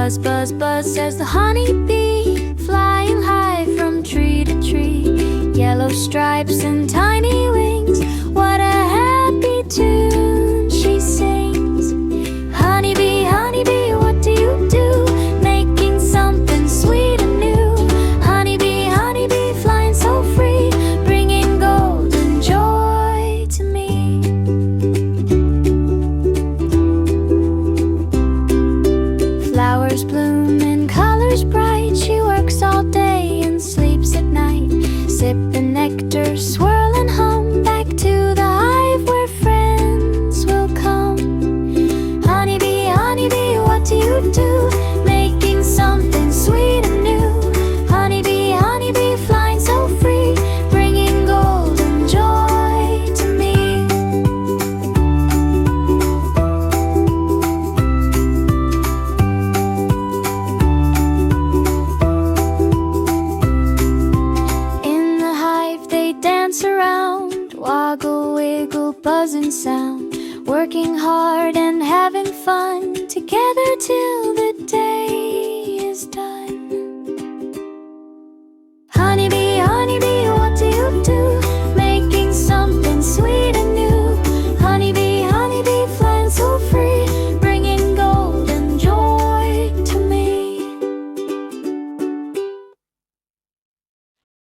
Buzz, buzz, buzz, says the honeybee, flying high from tree to tree. Yellow stripes and tiny wings, what a happy tune she sings. Honeybee, honeybee, what do you do? Making something sweet and new. Honeybee, honeybee, flying so free, bringing gold and joy to me. Flowers bloom in colors bright. She works all day and sleeps at night. Sipping nectar, swirl and hum, back to the hive where friends will come. Honeybee, honeybee, what do you do? Making something sweet and new. Honeybee, honeybee, flying so free, bringing gold and joy to me. In the hive they dance around, woggle, wiggle, buzz and sound, working hard and having fun together till